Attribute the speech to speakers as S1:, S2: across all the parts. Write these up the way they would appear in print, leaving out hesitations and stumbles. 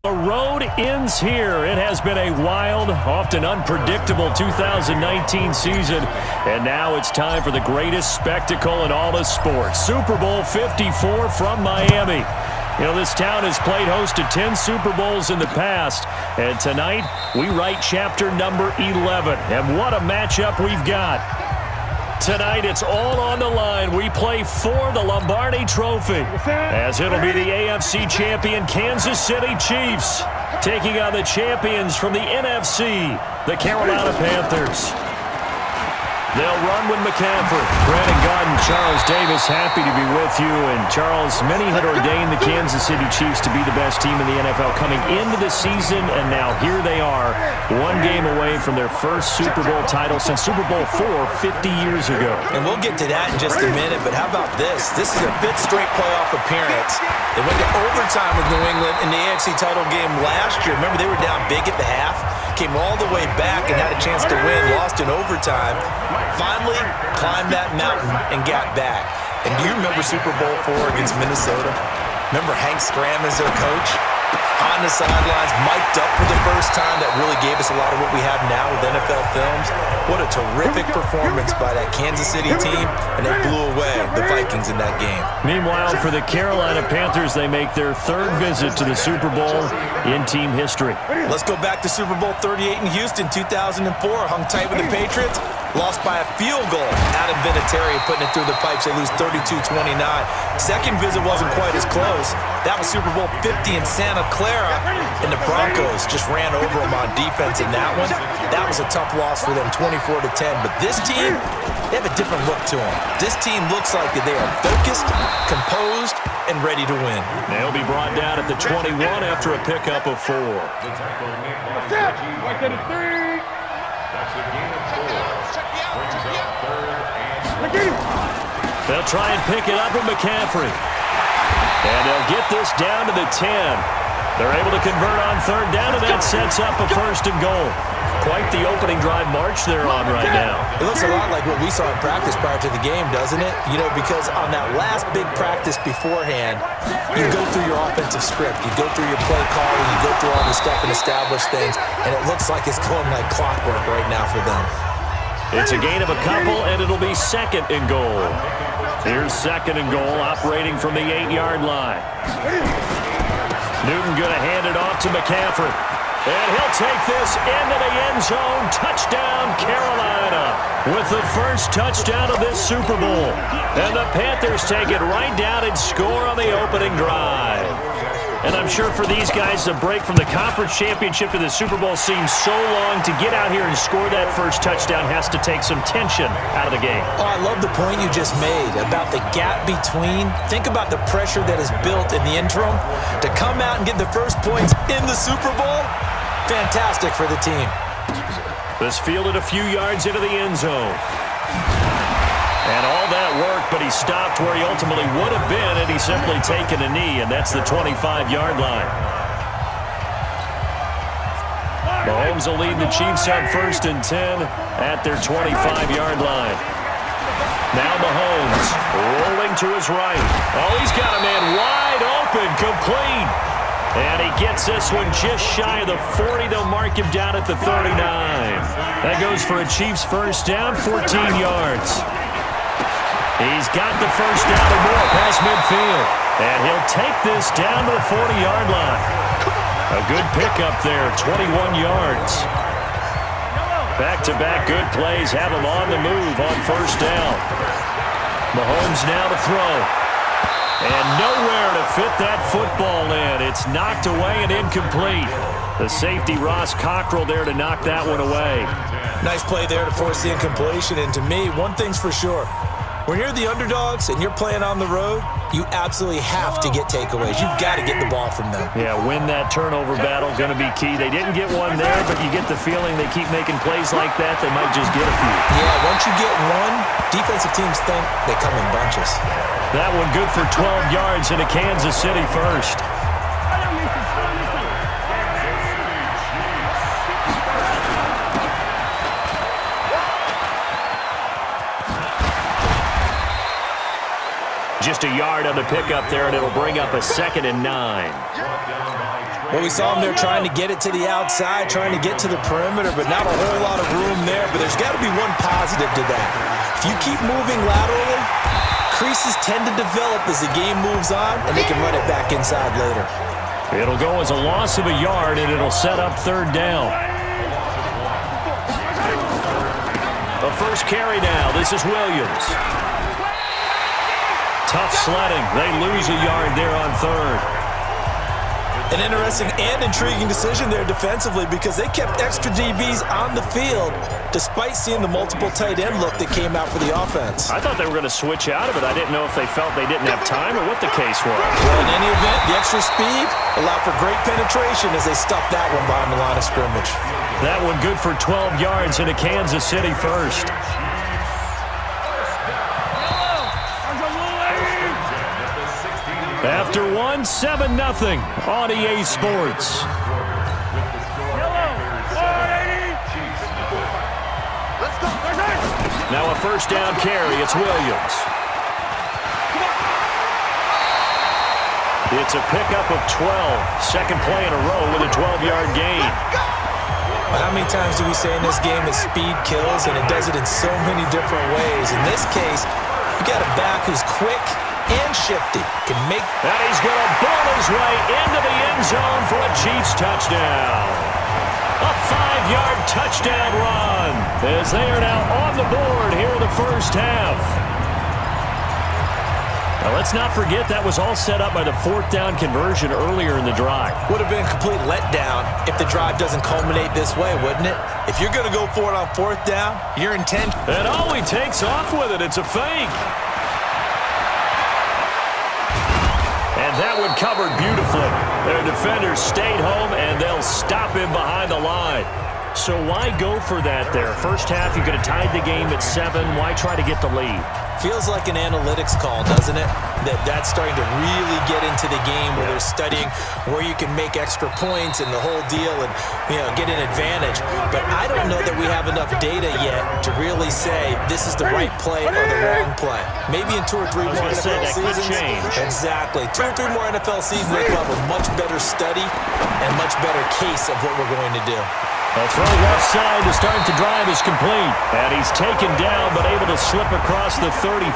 S1: The road ends here. It has been a wild, often unpredictable 2019 season, and now it's time for the greatest spectacle in all of sports. Super Bowl 54 from Miami. You know, this town has played host to 10 Super Bowls in the past, and tonight we write chapter number 11. And what a matchup we've got. Tonight, it's all on the line. We play for the Lombardi Trophy, as it'll be the AFC champion Kansas City Chiefs taking on the champions from the NFC, the Carolina Panthers. They'll run with McCaffrey. Brandon Gaudin, Charles Davis, happy to be with you. And Charles, many had ordained the Kansas City Chiefs to be the best team in the NFL coming into the season, and now here they are, one game away from their first Super Bowl title since Super Bowl IV 50 years ago.
S2: And we'll get to that in just a minute, but how about this? This is a fifth straight playoff appearance. They went to overtime with New England in the AFC title game last year. Remember, they were down big at the half, came all the way back and had a chance to win, lost in overtime. Finally climbed that mountain and got back. And do you remember Super Bowl IV against Minnesota? Remember Hank Scram as their coach? On the sidelines, mic'd up for the first time. That really gave us a lot of what we have now with NFL films. What a terrific performance by that Kansas City team, and they blew away the Vikings in that game.
S1: Meanwhile, for the Carolina Panthers, they make their third visit to the Super Bowl in team history.
S2: Let's go back to Super Bowl 38 in Houston, 2004. Hung tight with the Patriots. Lost by a field goal. Adam Vinatieri putting it through the pipes. They lose 32-29. Second visit wasn't quite as close. That was Super Bowl 50 in Santa Clara. And the Broncos just ran over them on defense in that one. That was a tough loss for them, 24-10. But this team, they have a different look to them. This team looks like that they are focused, composed, and ready to win.
S1: They'll be brought down at the 21 after a pickup of 4. They'll try and pick it up with McCaffrey. And they'll get this down to the 10. They're able to convert on third down, and that sets up a first and goal. Quite the opening drive march they're on right now.
S2: It looks a lot like what we saw in practice prior to the game, doesn't it? You know, because on that last big practice beforehand, you go through your offensive script, you go through your play calling, you go through all the stuff and establish things, and it looks like it's going like clockwork right now for them.
S1: It's a gain of a couple, and it'll be second and goal. Here's second and goal, operating from the 8-yard line. Newton going to hand it off to McCaffrey. And he'll take this into the end zone. Touchdown, Carolina, with the first touchdown of this Super Bowl. And the Panthers take it right down and score on the opening drive. And I'm sure for these guys, the break from the conference championship to the Super Bowl seems so long. To get out here and score that first touchdown has to take some tension out of the game.
S2: Oh, I love the point you just made about the gap between. Think about the pressure that is built in the interim. To come out and get the first points in the Super Bowl, fantastic for the team.
S1: This fielded a few yards into the end zone. And all that work, but he stopped where he ultimately would have been had he simply taken a knee, and that's the 25-yard line. Mahomes will lead the Chiefs on first and 10 at their 25-yard line. Now Mahomes rolling to his right. Oh, he's got a man wide open, complete. And he gets this one just shy of the 40. They'll mark him down at the 39. That goes for a Chiefs first down, 14 yards. He's got the first down and more past midfield. And he'll take this down to the 40-yard line. A good pickup there, 21 yards. Back-to-back good plays have him on the move on first down. Mahomes now to throw. And nowhere to fit that football in. It's knocked away and incomplete. The safety, Ross Cockrell, there to knock that one away.
S2: Nice play there to force the incompletion. And to me, one thing's for sure. When you're the underdogs and you're playing on the road, you absolutely have to get takeaways. You've got to get the ball from them.
S1: Yeah, win that turnover battle, going to be key. They didn't get one there, but you get the feeling they keep making plays like that, they might just get a few.
S2: Yeah, once you get one, defensive teams think they come in bunches.
S1: That one good for 12 yards into Kansas City first. Just a yard on the pickup there, and it'll bring up a 2nd and 9.
S2: Well, we saw him there trying to get it to the outside, trying to get to the perimeter, but not a whole lot of room there. But there's got to be one positive to that. If you keep moving laterally, creases tend to develop as the game moves on, and they can run it back inside later.
S1: It'll go as a loss of a yard, and it'll set up 3rd down. The first carry now. This is Williams. Tough sledding. They lose a yard there on 3rd.
S2: An interesting and intriguing decision there defensively because they kept extra DBs on the field despite seeing the multiple tight end look that came out for the offense.
S1: I thought they were going to switch out of it. I didn't know if they felt they didn't have time or what the case was.
S2: Well, in any event, the extra speed allowed for great penetration as they stuffed that one behind the line of scrimmage.
S1: That one good for 12 yards into Kansas City first. After 7-0 on EA Sports. Now a first down carry. It's Williams. It's a pickup of 12. Second play in a row with a 12-yard gain.
S2: How many times do we say in this game that speed kills, and it does it in so many different ways? In this case, you got a back who's quick and shifty. Can make.
S1: And he's going to ball his way into the end zone for a Chiefs touchdown. A 5-yard touchdown run as they are now on the board here in the first half. Now let's not forget that was all set up by the 4th down conversion earlier in the drive.
S2: Would have been a complete letdown if the drive doesn't culminate this way, wouldn't it? If you're going to go for it on 4th down, your intent.
S1: And oh, he takes off with it. It's a fake. And that one covered beautifully. Their defenders stayed home, and they'll stop him behind the line. So why go for that there? First half, you could have tied the game at 7. Why try to get the lead?
S2: Feels like an analytics call, doesn't it? That's starting to really get into the game where they're studying where you can make extra points and the whole deal and, get an advantage. But I don't know that we have enough data yet to really say this is the right play or the wrong play. Maybe in 2 or 3 more NFL seasons.
S1: Could change.
S2: Exactly. 2 or 3 more NFL seasons, they will have a much better study and much better case of what we're going to do.
S1: A throw left side to start the drive is complete. And he's taken down but able to slip across the 35.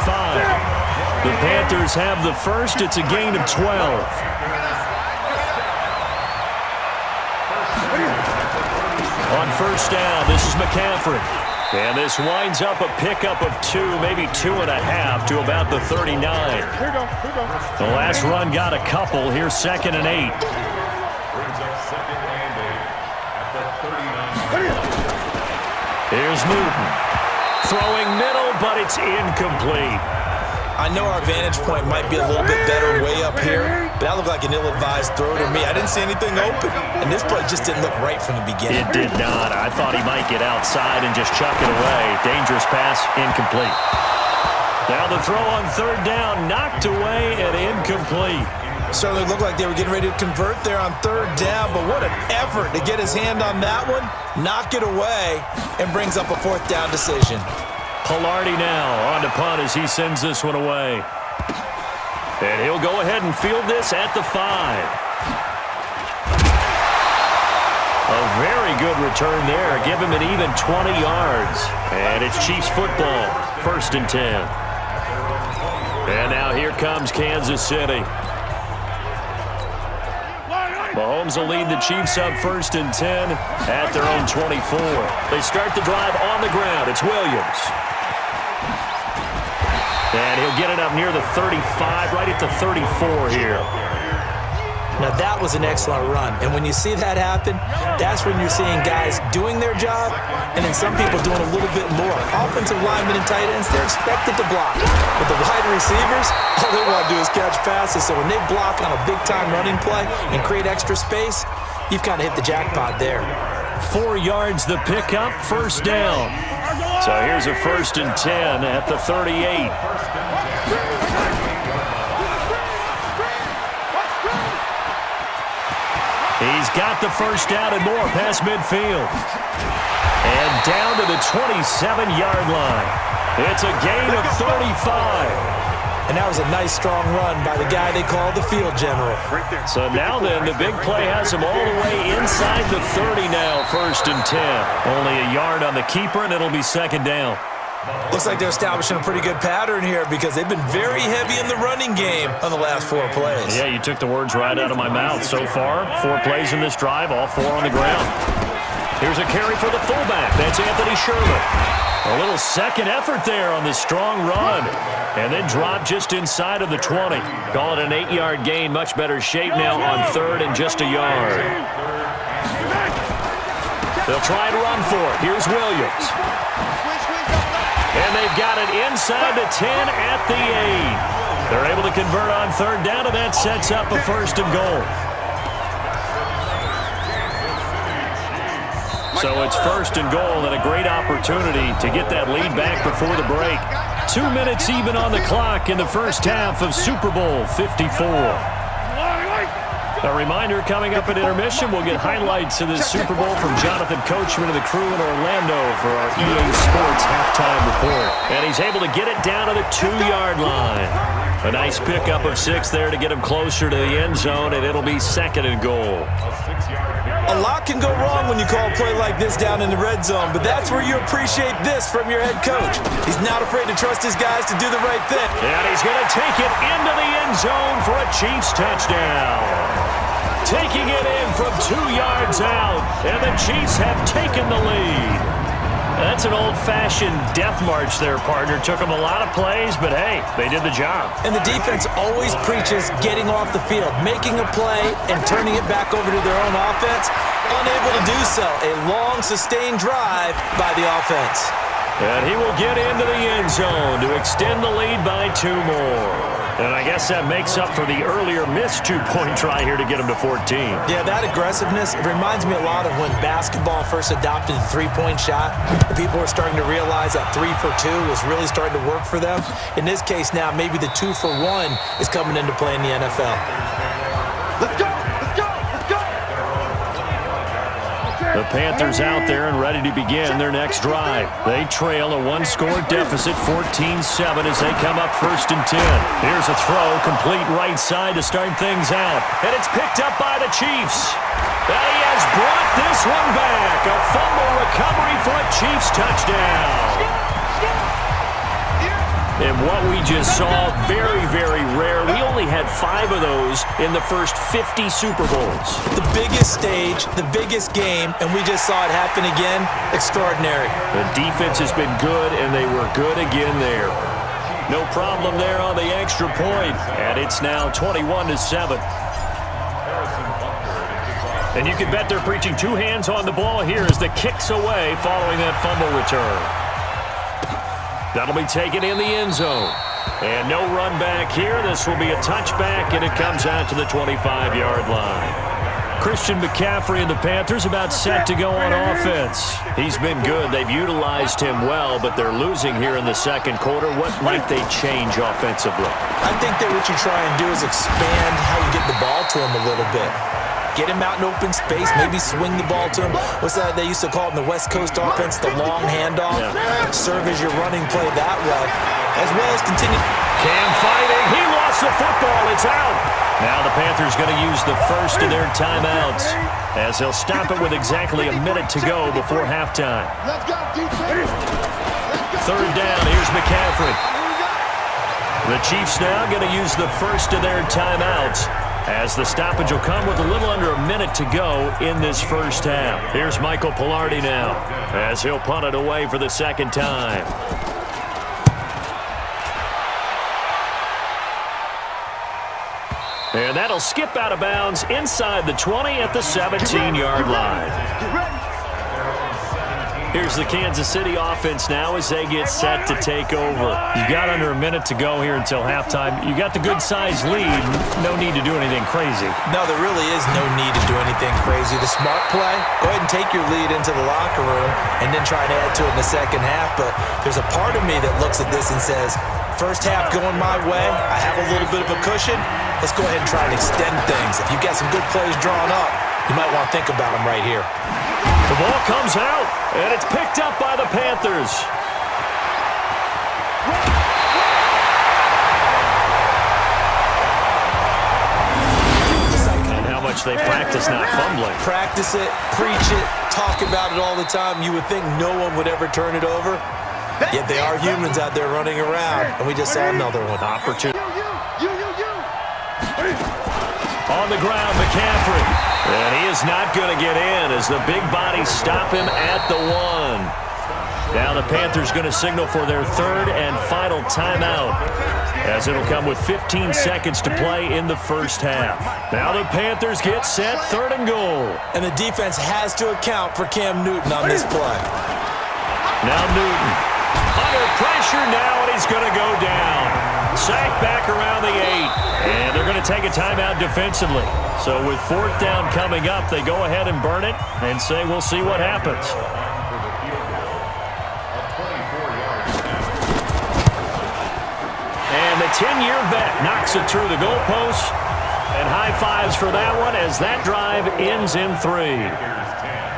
S1: The Panthers have the first. It's a gain of 12. On first down, this is McCaffrey. And this winds up a pickup of 2, maybe 2.5 to about the 39. The last run got a couple. Here's 2nd and 8. Here's Newton. Throwing middle, but it's incomplete.
S2: I know our vantage point might be a little bit better way up here, but that looked like an ill-advised throw to me. I didn't see anything open, and this play just didn't look right from the beginning.
S1: It did not. I thought he might get outside and just chuck it away. Dangerous pass, incomplete. Now the throw on 3rd down, knocked away and incomplete.
S2: Certainly looked like they were getting ready to convert there on 3rd down, but what an effort to get his hand on that one, knock it away, and brings up a 4th down decision.
S1: Pilardi now on to punt as he sends this one away. And he'll go ahead and field this at the 5. A very good return there. Give him an even 20 yards. And it's Chiefs football, 1st and 10. And now here comes Kansas City. Mahomes will lead the Chiefs up 1st and 10 at their own 24. They start the drive on the ground. It's Williams. And he'll get it up near the 35, right at the 34 here.
S2: Now that was an excellent run. And when you see that happen, that's when you're seeing guys doing their job and then some people doing a little bit more. Offensive linemen and tight ends, they're expected to block. But the wide receivers, all they want to do is catch passes. So when they block on a big-time running play and create extra space, you've kind of hit the jackpot there.
S1: 4 yards the pickup, 1st down. So here's a 1st and 10 at the 38. He's got the first down and more past midfield. And down to the 27-yard line. It's a gain of 35.
S2: And that was a nice, strong run by the guy they call the field general.
S1: So now then, the big play has him all the way inside the 30 now, 1st and 10. Only a yard on the keeper, and it'll be 2nd down.
S2: Looks like they're establishing a pretty good pattern here because they've been very heavy in the running game on the last 4 plays.
S1: Yeah, you took the words right out of my mouth. So far, 4 plays in this drive, all 4 on the ground. Here's a carry for the fullback. That's Anthony Sherman. A little second effort there on the strong run. And then drop just inside of the 20. Call it an 8-yard gain. Much better shape now on 3rd and just a yard. They'll try and run for it. Here's Williams. And they've got it inside the 10 at the 8. They're able to convert on 3rd down, and that sets up a 1st and goal. So it's 1st and goal and a great opportunity to get that lead back before the break. 2 minutes even on the clock in the first half of Super Bowl 54. A reminder, coming up at intermission, we'll get highlights of this Super Bowl from Jonathan Coachman and the crew in Orlando for our EA Sports halftime report. And he's able to get it down to the 2-yard line. A nice pickup of 6 there to get him closer to the end zone, and it'll be 2nd and goal.
S2: A lot can go wrong when you call a play like this down in the red zone, but that's where you appreciate this from your head coach. He's not afraid to trust his guys to do the right thing.
S1: And he's going to take it into the end zone for a Chiefs touchdown. Taking it in from 2 yards out, and the Chiefs have taken the lead. That's an old-fashioned death march there, partner. Took them a lot of plays, but hey, they did the job.
S2: And the defense always preaches getting off the field, making a play, and turning it back over to their own offense. Unable to do so. A long, sustained drive by the offense.
S1: And he will get into the end zone to extend the lead by 2 more. And I guess that makes up for the earlier missed 2-point try here to get him to 14.
S2: Yeah, that aggressiveness, it reminds me a lot of when basketball first adopted the 3-point shot. People were starting to realize that 3 for 2 was really starting to work for them. In this case now, maybe the 2 for 1 is coming into play in the NFL.
S3: Let's go! Let's go! Let's go!
S1: The Panthers out there and ready to begin their next drive. They trail a 1-score deficit, 14-7 as they come up 1st and 10. Here's a throw, complete right side to start things out. And it's picked up by the Chiefs. And he has brought this one back. A fumble recovery for a Chiefs touchdown. And what we just saw, very, very rare. We only had 5 of those in the first 50 Super Bowls.
S2: The biggest stage, the biggest game, and we just saw it happen again. Extraordinary.
S1: The defense has been good, and they were good again there. No problem there on the extra point, and it's now 21-7. And you can bet they're preaching 2 hands on the ball here as the kick's away following that fumble return. That'll be taken in the end zone. And no run back here. This will be a touchback, and it comes out to the 25-yard line. Christian McCaffrey and the Panthers about set to go on offense. He's been good. They've utilized him well, but they're losing here in the second quarter. What might they change offensively?
S2: I think that what you try and do is expand how you get the ball to him a little bit. Get him out in open space, maybe swing the ball to him. What's that they used to call it in the West Coast offense, the long handoff? Yeah. Serve as your running play that way, as well as continue.
S1: Cam fighting. He lost the football. It's out. Now the Panthers going to use the first of their timeouts as they'll stop it with exactly a minute to go before halftime.
S3: Let's go, defense.
S1: 3rd down. Here's McCaffrey. The Chiefs now going to use the first of their timeouts as the stoppage will come with a little under a minute to go in this first half. Here's Michael Pilardi now as he'll punt it away for the second time. And that'll skip out of bounds inside the 20 at the 17-yard line. Here's the Kansas City offense now as they get set to take over. You've got under a minute to go here until halftime. You got the good-sized lead. No need to do anything crazy.
S2: No, there really is no need to do anything crazy. The smart play, go ahead and take your lead into the locker room and then try and add to it in the second half. But there's a part of me that looks at this and says, first half going my way, I have a little bit of a cushion. Let's go ahead and try and extend things. If you've got some good plays drawn up, you might want to think about them right here.
S1: The ball comes out, and it's picked up by the Panthers. coach, they practice not fumbling.
S2: Practice it, preach it, talk about it all the time. You would think no one would ever turn it over. Yet they are humans out there running around, and we just saw another one.
S1: Opportunity. On the ground, McCaffrey. And he is not going to get in as the big bodies stop him at the 1. Now the Panthers going to signal for their third and final timeout, as it'll come with 15 seconds to play in the first half. Now the Panthers get set, 3rd and goal.
S2: And the defense has to account for Cam Newton on this play.
S1: Now Newton under pressure now, and he's going to go down. Sacked back around the 8. And they're going to take a timeout defensively. So with 4th down coming up, they go ahead and burn it and say we'll see what happens. And the 10-year vet knocks it through the goalpost. And high fives for that one as that drive ends in 3.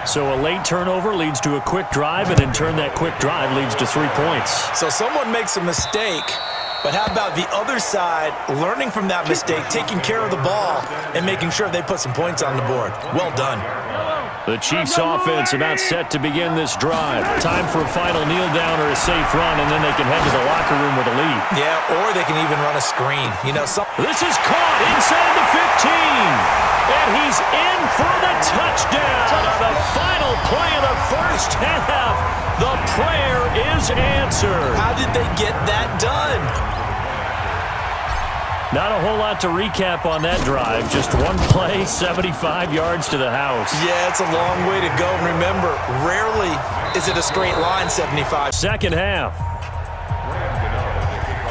S1: So a late turnover leads to a quick drive, and in turn that quick drive leads to 3 points.
S2: So someone makes a mistake, but how about the other side learning from that mistake, taking care of the ball, and making sure they put some points on the board? Well done.
S1: The Chiefs offense about set to begin this drive. Time for a final kneel down or a safe run, and then they can head to the locker room with a lead.
S2: Yeah, or they can even run a screen. You know,
S1: this is caught inside the 15. And he's in for the touchdown on the final play of the first half. The prayer is answered.
S2: How did they get that done?
S1: Not a whole lot to recap on that drive. Just one play, 75 yards to the house.
S2: Yeah, it's a long way to go. And remember, rarely is it a straight line, 75.
S1: Second half.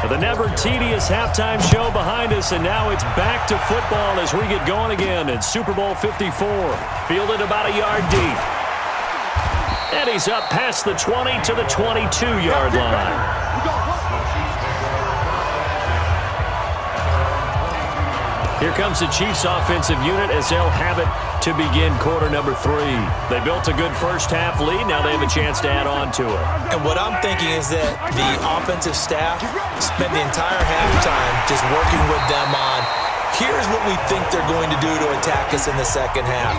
S1: The never tedious halftime show behind us, and now it's back to football as we get going again in Super Bowl 54. Fielded about a yard deep. And he's up past the 20 to the 22-yard line. Here comes the Chiefs offensive unit as they'll have it to begin quarter number 3. They built a good first half lead. Now they have a chance to add on to it.
S2: And what I'm thinking is that the offensive staff spent the entire halftime just working with them on, here's what we think they're going to do to attack us in the second half.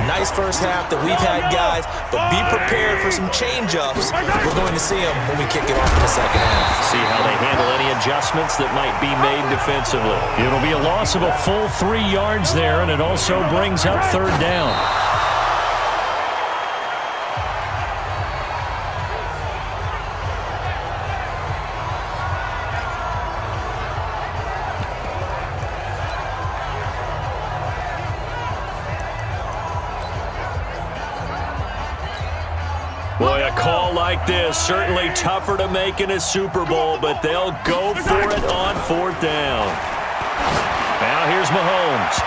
S2: Nice first half that we've had, guys, but be prepared for some change-ups. We're going to see them when we kick it off in the second half.
S1: See how they handle any adjustments that might be made defensively. It'll be a loss of a full 3 yards there, and it also brings up 3rd down. Boy, a call like this, certainly tougher to make in a Super Bowl, but they'll go for it on 4th down. Now here's Mahomes.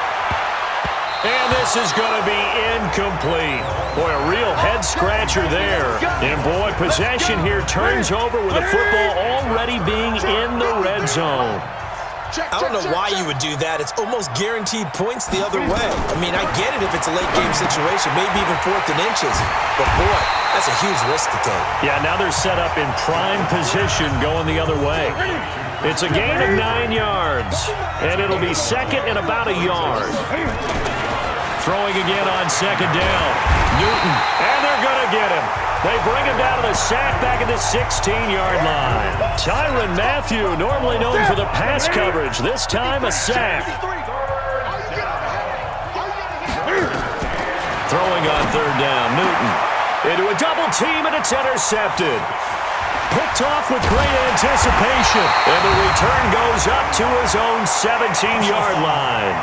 S1: And this is going to be incomplete. Boy, a real head-scratcher there. And boy, possession here turns over with the football already being in the red zone.
S2: I don't know why you would do that. It's almost guaranteed points the other way. I mean, I get it if it's a late-game situation, maybe even 4th and inches. But, boy, that's a huge risk to take.
S1: Yeah, now they're set up in prime position going the other way. It's a gain of 9 yards, and it'll be second and about a yard. Throwing again on second down. Newton, and they're going to get him. They bring him down to the sack back at the 16-yard line. Tyrann Mathieu, normally known for the pass coverage, this time a sack. Throwing on 3rd down, Newton into a double team, and it's intercepted. Picked off with great anticipation, and the return goes up to his own 17-yard line.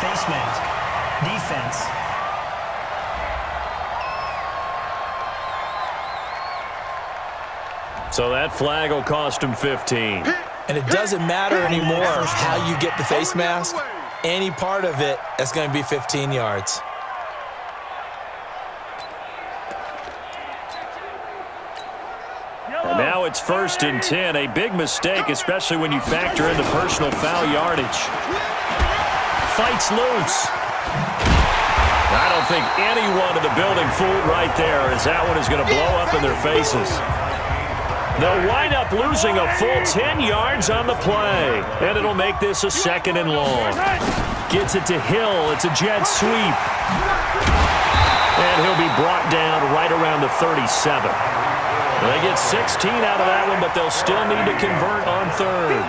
S4: Face mask. Defense.
S1: So that flag will cost him 15.
S2: And it doesn't matter anymore how you get the face mask. Any part of it, that's going to be 15 yards.
S1: And now it's 1st and 10. A big mistake, especially when you factor in the personal foul yardage. Fights loose. I don't think anyone in the building fooled right there, as that one is going to blow up in their faces. They'll wind up losing a full 10 yards on the play, and it'll make this a 2nd and long. Gets it to Hill. It's a jet sweep. And he'll be brought down right around the 37. They get 16 out of that one, but they'll still need to convert on third.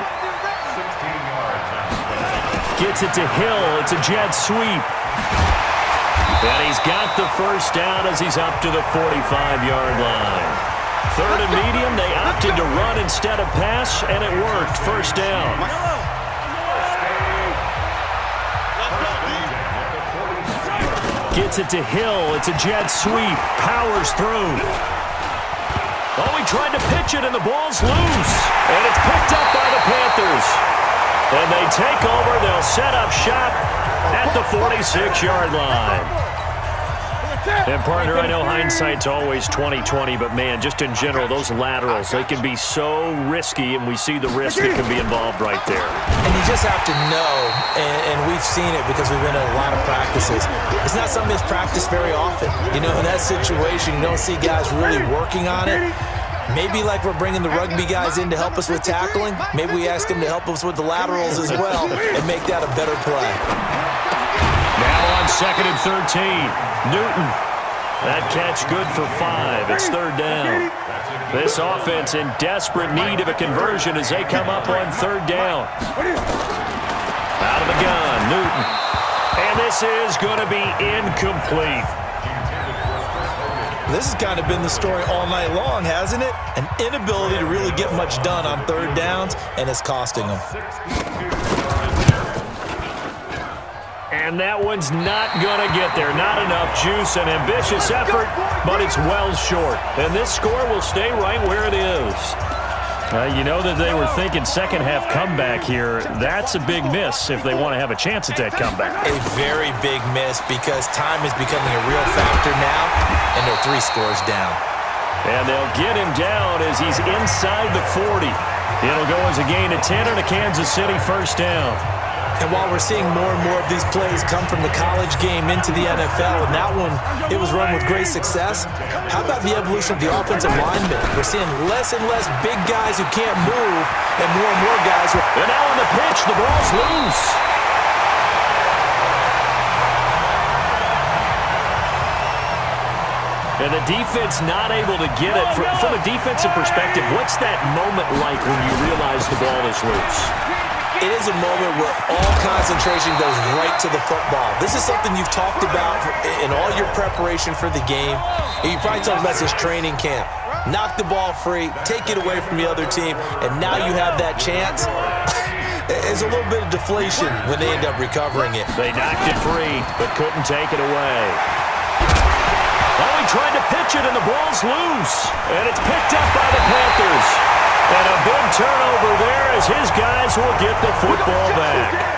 S1: Gets it to Hill. It's a jet sweep. And he's got the first down as he's up to the 45-yard line. Third and medium, they opted to run instead of pass, and it worked. First down. Gets it to Hill. It's a jet sweep. Powers through. Oh, he tried to pitch it, and the ball's loose. And it's picked up by the Panthers. And they take over. They'll set up shop at the 46-yard line. And, partner, I know hindsight's always 20/20, but, man, just in general, those laterals, they can be so risky, and we see the risk that can be involved right there.
S2: And you just have to know, and we've seen it because we've been in a lot of practices, it's not something that's practiced very often. You know, in that situation, you don't see guys really working on it. Maybe like we're bringing the rugby guys in to help us with tackling, maybe we ask them to help us with the laterals as well and make that a better play.
S1: Now on 2nd and 13, Newton. That catch good for 5. It's third down. This offense in desperate need of a conversion as they come up on third down. Out of the gun, Newton. And this is going to be incomplete.
S2: This has kind of been the story all night long, hasn't it? An inability to really get much done on third downs, and it's costing them.
S1: And that one's not going to get there. Not enough juice, an ambitious effort, but it's well short. And this score will stay right where it is. You know that they were thinking second-half comeback here. That's a big miss if they want to have a chance at that comeback.
S2: A very big miss because time is becoming a real factor now, and they're 3 scores down.
S1: And they'll get him down as he's inside the 40. It'll go as a gain of 10 and a Kansas City first down.
S2: And while we're seeing more and more of these plays come from the college game into the NFL, and that one, it was run with great success, how about the evolution of the offensive linemen? We're seeing less and less big guys who can't move and more guys who...
S1: And now on the pitch, the ball's loose. And the defense not able to get it. From a defensive perspective, what's that moment like when you realize the ball is loose?
S2: It is a moment where all concentration goes right to the football. This is something you've talked about in all your preparation for the game. And you probably talked about this training camp. Knock the ball free, take it away from the other team, and now you have that chance. There's a little bit of deflation when they end up recovering it.
S1: They knocked it free, but couldn't take it away. Oh, he tried to pitch it, and the ball's loose. And it's picked up by the Panthers. And a big turnover there as his guys will get the football back.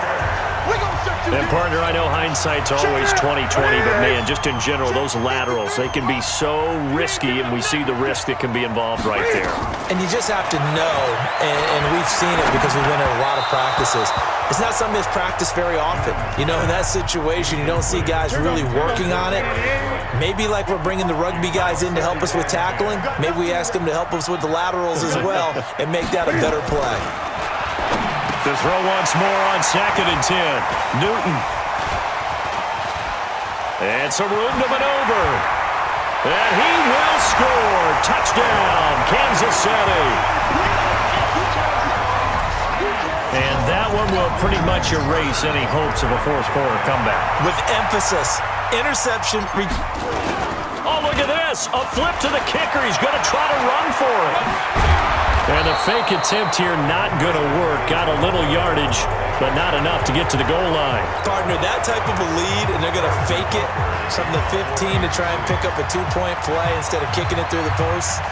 S1: And, partner, I know hindsight's always 20/20, but, man, just in general, those laterals, they can be so risky, and we see the risk that can be involved right there.
S2: And you just have to know, and we've seen it because we've been in a lot of practices, it's not something that's practiced very often. You know, in that situation, you don't see guys really working on it. Maybe like we're bringing the rugby guys in to help us with tackling, maybe we ask them to help us with the laterals as well and make that a better play.
S1: To throw once more on 2nd and 10. Newton. And some room to maneuver. And he will score. Touchdown, Kansas City. And that one will pretty much erase any hopes of a fourth-quarter comeback.
S2: With emphasis. Interception.
S1: Oh, look at this. A flip to the kicker. He's going to try to run for it. And the fake attempt here not going to work. Got a little yardage, but not enough to get to the goal line.
S2: Partner, that type of a lead, and they're going to fake it from the 15 to try and pick up a 2-point play instead of kicking it through the post.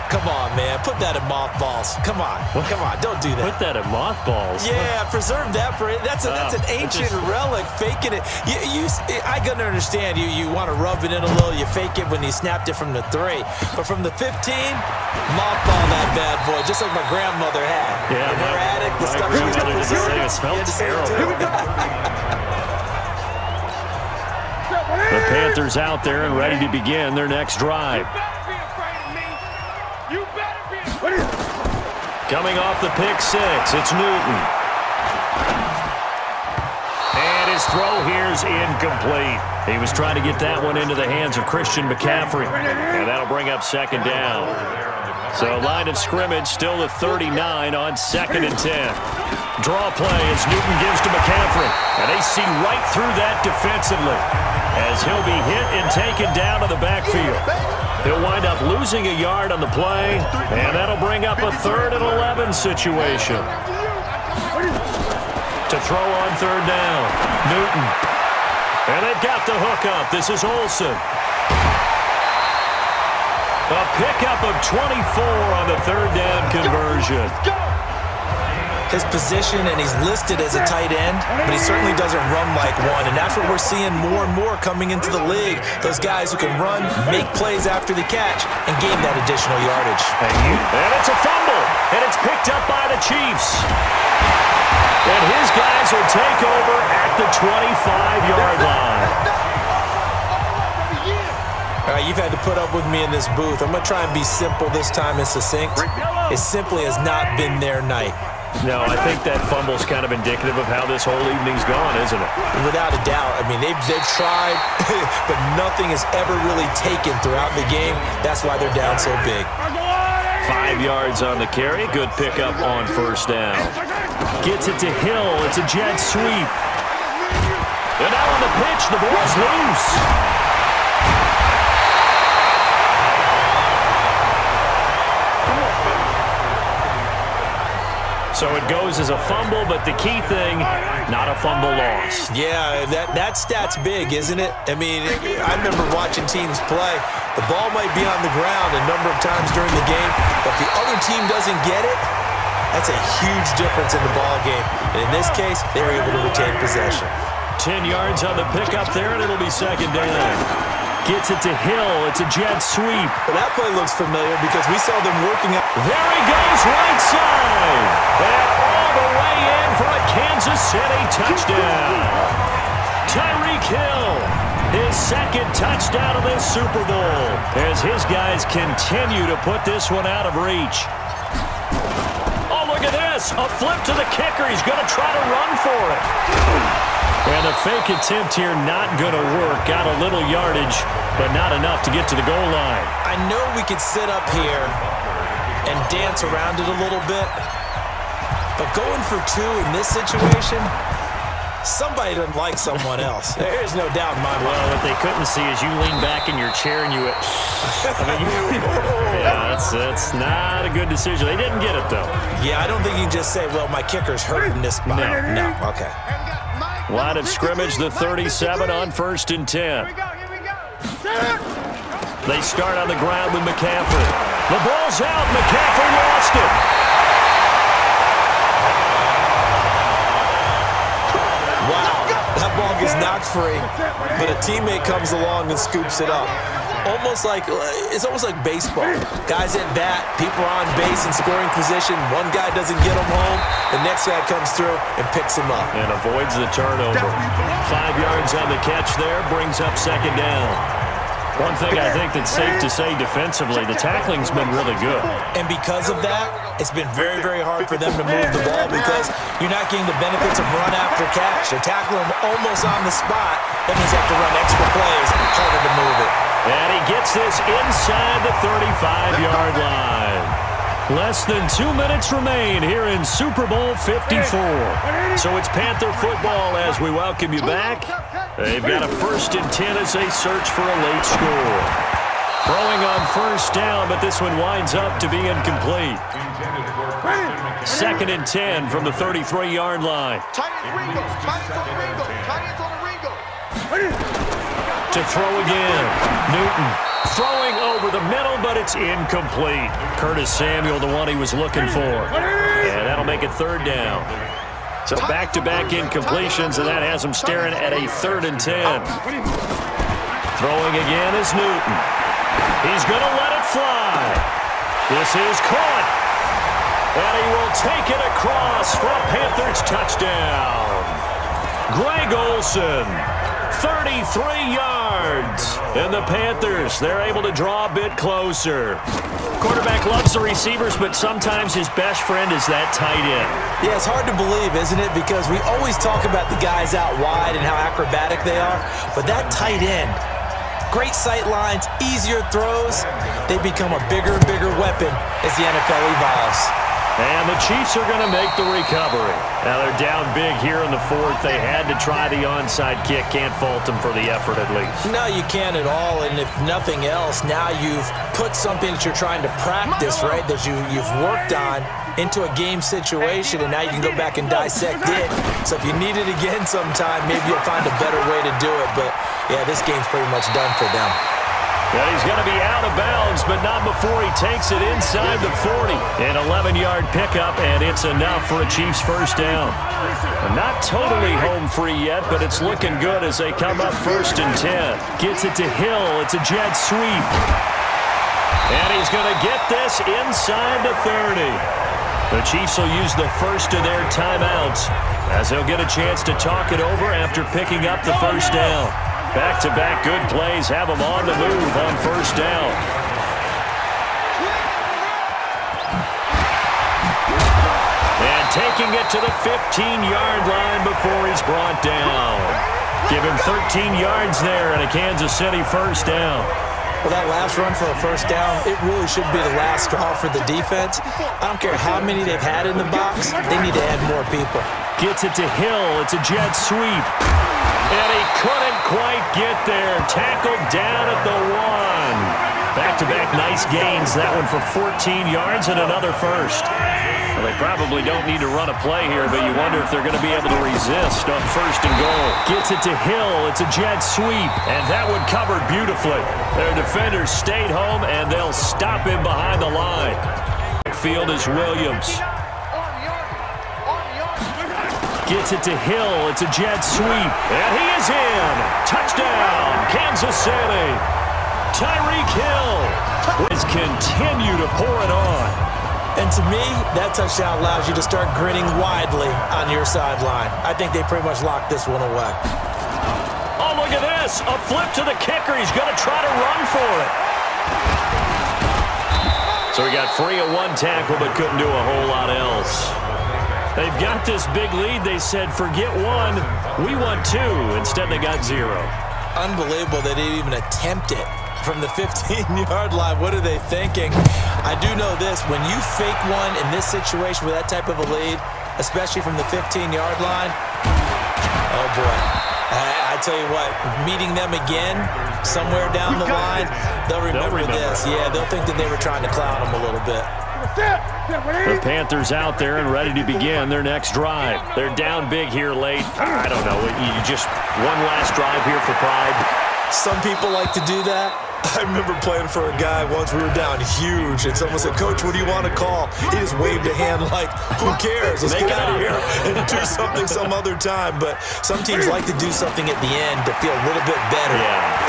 S2: Come on, man. Put that in mothballs. Come on. Come on. Don't do that.
S1: Put that in mothballs?
S2: Yeah, preserve that for it. That's an ancient relic, faking it. I can understand. You want to rub it in a little. You fake it when you snapped it from the 3. But from the 15, mothball that bad boy, just like my grandmother had.
S1: Yeah,
S2: in her attic, the stuff she used to preserve.
S1: It smelled terrible. The Panthers out there and ready to begin their next drive. Coming off the pick 6, it's Newton. And his His throw here's incomplete. He was trying to get that one into the hands of Christian McCaffrey, and that'll bring up second down. So line of scrimmage still the 39 on 2nd and 10. Draw play as Newton gives to McCaffrey, and they see right through that defensively as he'll be hit and taken down to the backfield. He'll wind up losing a yard on the play, and that'll bring up a 3rd and 11 situation. To throw on 3rd down, Newton. And they've got the hook up. This is Olsen. A pickup of 24 on the 3rd down conversion.
S2: His position, and he's listed as a tight end, but he certainly doesn't run like one, and that's what we're seeing more and more coming into the league. Those guys who can run, make plays after the catch, and gain that additional yardage.
S1: And it's a fumble, and it's picked up by the Chiefs. And his guys will take over at the 25-yard line.
S2: All right, you've had to put up with me in this booth. I'm going to try and be simple this time and succinct. It simply has not been their night.
S1: No, I think that fumble's kind of indicative of how this whole evening's gone, isn't it?
S2: Without a doubt. I mean, they've tried, but nothing is ever really taken throughout the game. That's why they're down so big.
S1: 5 yards on the carry. Good pickup on 1st down. Gets it to Hill. It's a jet sweep. And now on the pitch, the ball's loose. So it goes as a fumble, but the key thing, not a fumble loss.
S2: Yeah, that stat's big, isn't it? I mean, I remember watching teams play. The ball might be on the ground a number of times during the game, but if the other team doesn't get it, that's a huge difference in the ball game. And in this case, they were able to retain possession.
S1: 10 yards on the pickup there, and it'll be 2nd down. Gets it to Hill. It's a jet sweep.
S2: Well, that play looks familiar because we saw them working up.
S1: There he goes, right side. And all the way in for a Kansas City touchdown. Tyreek Hill, his 2nd touchdown of this Super Bowl, as his guys continue to put this one out of reach. Oh, look at this. A flip to the kicker. He's going to try to run for it. And the fake attempt here not going to work. Got a little yardage, but not enough to get to the goal line.
S2: I know we could sit up here and dance around it a little bit, but going for 2 in this situation, somebody doesn't like someone else. There's no doubt in my mind.
S1: Well, what they couldn't see is you lean back in your chair and you went, yeah, that's not a good decision. They didn't get it, though.
S2: Yeah, I don't think you can just say, well, my kicker's hurt in this spot. No, okay.
S1: Line of scrimmage, the 37 on 1st and 10. They start on the ground with McCaffrey. The ball's out. McCaffrey lost it.
S2: Wow, that ball gets knocked free, but a teammate comes along and scoops it up. It's almost like baseball. Guys at bat, people are on base in scoring position. One guy doesn't get him home. The next guy comes through and picks him up.
S1: And avoids the turnover. 5 yards on the catch there, brings up 2nd down. One thing I think that's safe to say defensively, the tackling's been really good.
S2: And because of that, it's been very, very hard for them to move the ball because you're not getting the benefits of run after catch. They're tackling them almost on the spot. That means they have to run extra plays, harder to move it.
S1: And he gets this inside the 35-yard line. Less than 2 minutes remain here in Super Bowl 54. So it's Panther football as we welcome you back. They've got a 1st and 10 as they search for a late score. Throwing on 1st down, but this one winds up to be incomplete. 2nd and 10 from the 33-yard line. To throw again. Newton throwing over the middle, but it's incomplete. Curtis Samuel, the one he was looking for. And that'll make it 3rd down. So back-to-back incompletions, and that has him staring at a 3rd and 10. Throwing again is Newton. He's going to let it fly. This is caught. And he will take it across for a Panthers touchdown. Greg Olsen. 33 yards. And the Panthers, they're able to draw a bit closer. Quarterback loves the receivers, but sometimes his best friend is that tight end.
S2: Yeah, it's hard to believe, isn't it? Because we always talk about the guys out wide and how acrobatic they are. But that tight end, great sight lines, easier throws, they become a bigger and bigger weapon as the NFL evolves.
S1: And the Chiefs are going to make the recovery. Now they're down big here in the fourth. They had to try the onside kick. Can't fault them for the effort at least.
S2: No, you can't at all. And if nothing else, now you've put something that you're trying to practice, right, that you've worked on into a game situation, and now you can go back and dissect it. So if you need it again sometime, maybe you'll find a better way to do it. But, yeah, this game's pretty much done for them.
S1: Yeah, he's going to be out of bounds, but not before he takes it inside the 40. An 11-yard pickup, and it's enough for a Chiefs first down. Not totally home free yet, but it's looking good as they come up 1st and 10. Gets it to Hill. It's a jet sweep. And he's going to get this inside the 30. The Chiefs will use the first of their timeouts as they'll get a chance to talk it over after picking up the first down. Back-to-back good plays have them on the move on first down. And taking it to the 15-yard line before he's brought down. Give him 13 yards there and a Kansas City first down.
S2: Well, that last run for a first down, it really should be the last straw for the defense. I don't care how many they've had in the box. They need to add more people. Gets it to Hill. It's a jet sweep.
S1: And he couldn't quite get there. Tackled down at the 1. Back-to-back nice gains. That one for 14 yards and another first. Well, they probably don't need to run a play here, but you wonder if they're going to be able to resist on 1st and goal. Gets it to Hill. It's a jet sweep. And that one covered beautifully. Their defenders stayed home, and they'll stop him behind the line. Field is Williams. Gets it to Hill. It's a jet sweep. And he is in. Touchdown, Kansas City. Tyreek Hill has continued to pour it on.
S2: And to me, that touchdown allows you to start grinning widely on your sideline. I think they pretty much locked this one away.
S1: Oh, look at this. A flip to the kicker. He's going to try to run for it. So he got free of one tackle but couldn't do a whole lot else. They've got this big lead. They said, forget one, we want 2. Instead, they got 0.
S2: Unbelievable they didn't even attempt it from the 15-yard line. What are they thinking? I do know this. When you fake one in this situation with that type of a lead, especially from the 15-yard line, oh, boy. I tell you what, meeting them again somewhere down the line, they'll remember this. Yeah, they'll think that they were trying to clown them a little bit.
S1: The Panthers out there and ready to begin their next drive. They're down big here late. I don't know. You just one last drive here for pride.
S2: Some people like to do that. I remember playing for a guy once. We were down huge, and someone said, "Coach, what do you want to call?" He just waved a hand like, "Who cares? Let's get out of here and do something some other time." But some teams like to do something at the end to feel a little bit better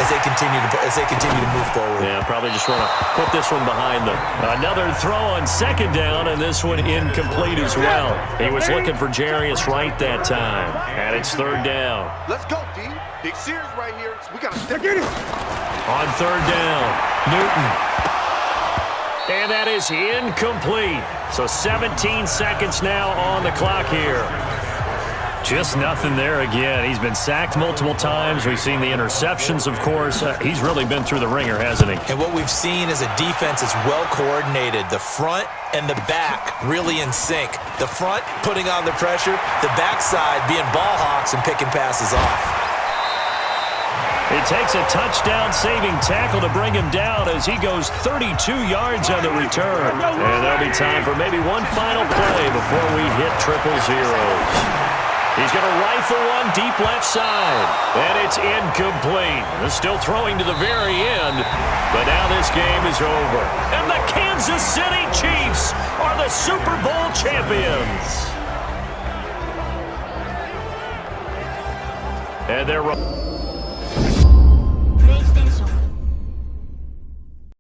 S2: as they continue to move forward.
S1: Yeah, probably just want to put this one behind them. Another throw on 2nd down, and this one incomplete as well. He was looking for Jarius Wright that time, and it's 3rd down.
S3: Let's go, D. Big series right here. We got to stick it.
S1: On 3rd down, Newton. And that is incomplete. So 17 seconds now on the clock here. Just nothing there again. He's been sacked multiple times. We've seen the interceptions, of course. He's really been through the ringer, hasn't he?
S2: And what we've seen is a defense that's well coordinated. The front and the back really in sync. The front putting on the pressure, the backside being ball hawks and picking passes off.
S1: It takes a touchdown-saving tackle to bring him down as he goes 32 yards on the return. And there'll be time for maybe one final play before we hit triple zeros. He's going to rifle one deep left side. And it's incomplete. They're still throwing to the very end. But now this game is over. And the Kansas City Chiefs are the Super Bowl champions. And they're